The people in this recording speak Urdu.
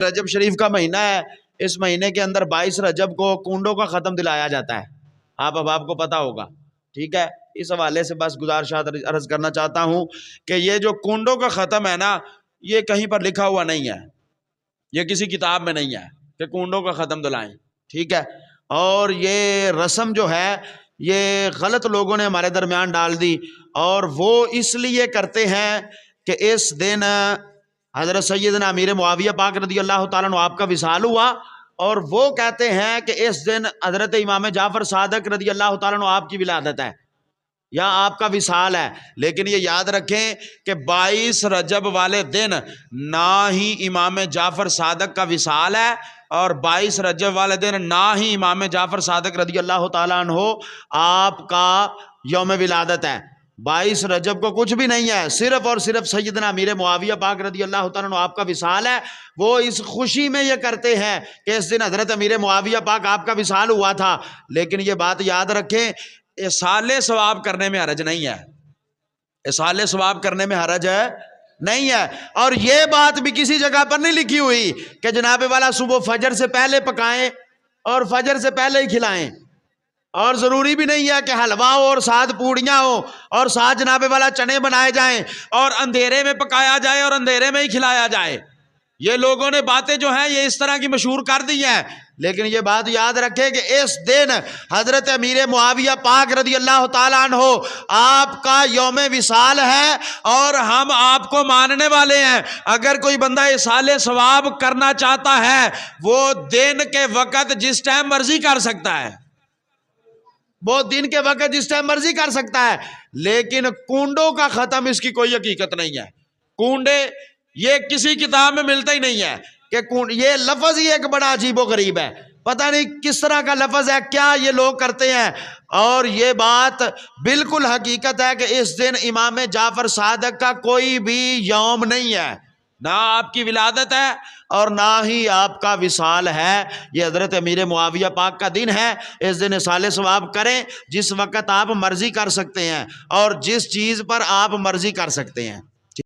رجب شریف کا مہینہ ہے، اس مہینے کے اندر 22 رجب کو کنڈوں کا ختم دلایا جاتا ہے، آپ کو پتا ہوگا، ٹھیک ہے۔ اس حوالے سے بس گزارشات عرض کرنا چاہتا ہوں کہ یہ جو کنڈوں کا ختم ہے نا، یہ کہیں پر لکھا ہوا نہیں ہے، یہ کسی کتاب میں نہیں ہے کہ کنڈوں کا ختم دلائیں، ٹھیک ہے۔ اور یہ رسم جو ہے یہ غلط لوگوں نے ہمارے درمیان ڈال دی، اور وہ اس لیے کرتے ہیں کہ اس دن حضرت سیدنا امیر معاویہ پاک رضی اللہ تعالیٰ عنہ آپ کا وصال ہوا، اور وہ کہتے ہیں کہ اس دن حضرت امام جعفر صادق رضی اللہ تعالیٰ عنہ آپ کی ولادت ہے یا آپ کا وصال ہے۔ لیکن یہ یاد رکھیں کہ 22 رجب والے دن نہ ہی امام جعفر صادق کا وصال ہے، اور 22 رجب والے دن نہ ہی امام جعفر صادق رضی اللہ تعالیٰ عنہ آپ کا یوم ولادت ہے۔ 22 رجب کو کچھ بھی نہیں ہے، صرف اور صرف سیدنا امیر معاویہ پاک رضی اللہ تعالیٰ عنہ آپ کا وصال ہے۔ وہ اس خوشی میں یہ کرتے ہیں کہ اس دن حضرت امیر معاویہ پاک آپ کا وصال ہوا تھا۔ لیکن یہ بات یاد رکھیں، اصال ثواب کرنے میں حرج نہیں ہے، اصال ثواب کرنے میں حرج ہے نہیں ہے۔ اور یہ بات بھی کسی جگہ پر نہیں لکھی ہوئی کہ جناب والا صبح فجر سے پہلے پکائیں اور فجر سے پہلے ہی کھلائیں، اور ضروری بھی نہیں ہے کہ حلوہ ہو اور ساتھ پوڑیاں ہو اور ساتھ جناب والا چنے بنائے جائیں اور اندھیرے میں پکایا جائے اور اندھیرے میں ہی کھلایا جائے۔ یہ لوگوں نے باتیں جو ہیں یہ اس طرح کی مشہور کر دی ہیں، لیکن یہ بات یاد رکھیں کہ اس دن حضرت امیر معاویہ پاک رضی اللہ تعالیٰ عنہ آپ کا یوم وصال ہے، اور ہم آپ کو ماننے والے ہیں۔ اگر کوئی بندہ اصال ثواب کرنا چاہتا ہے وہ دن کے وقت جس ٹائم مرضی کر سکتا ہے، وہ دن کے وقت جس ٹائم مرضی کر سکتا ہے، لیکن کنڈوں کا ختم اس کی کوئی حقیقت نہیں ہے۔ کنڈے یہ کسی کتاب میں ملتا ہی نہیں ہے کہ یہ لفظ ہی ایک بڑا عجیب و غریب ہے، پتہ نہیں کس طرح کا لفظ ہے، کیا یہ لوگ کرتے ہیں۔ اور یہ بات بالکل حقیقت ہے کہ اس دن امام جعفر صادق کا کوئی بھی یوم نہیں ہے، نہ آپ کی ولادت ہے اور نہ ہی آپ کا وصال ہے۔ یہ حضرت امیر معاویہ پاک کا دن ہے۔ اس دن اصال ثواب کریں جس وقت آپ مرضی کر سکتے ہیں اور جس چیز پر آپ مرضی کر سکتے ہیں۔